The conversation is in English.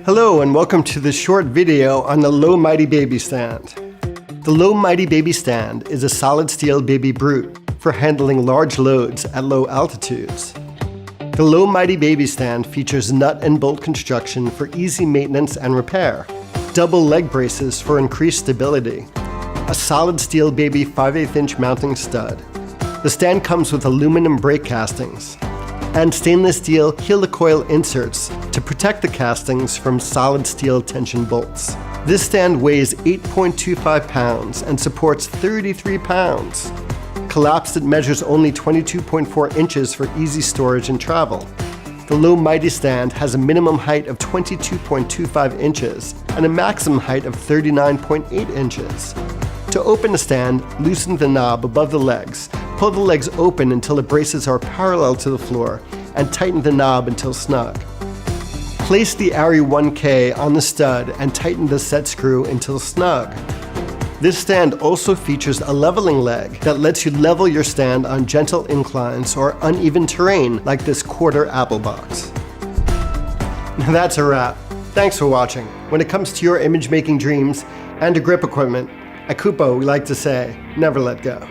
Hello and welcome to this short video on the Low Mighty Baby Stand. The Low Mighty Baby Stand is a solid steel baby brute for handling large loads at low altitudes. The Low Mighty Baby Stand features nut and bolt construction for easy maintenance and repair, double leg braces for increased stability, a solid steel baby 5/8" mounting stud. The stand comes with aluminum brake castings and stainless steel helicoil inserts to protect the castings from solid steel tension bolts. This stand weighs 8.25 pounds and supports 33 pounds. Collapsed, it measures only 22.4 inches for easy storage and travel. The Low Mighty Stand has a minimum height of 22.25 inches and a maximum height of 39.8 inches. To open the stand, loosen the knob above the legs, pull the legs open until the braces are parallel to the floor, and tighten the knob until snug. Place the Arri 1K on the stud and tighten the set screw until snug. This stand also features a leveling leg that lets you level your stand on gentle inclines or uneven terrain like this quarter apple box. Now that's a wrap. Thanks for watching. When it comes to your image making dreams and to grip equipment, at Kupo we like to say, never let go.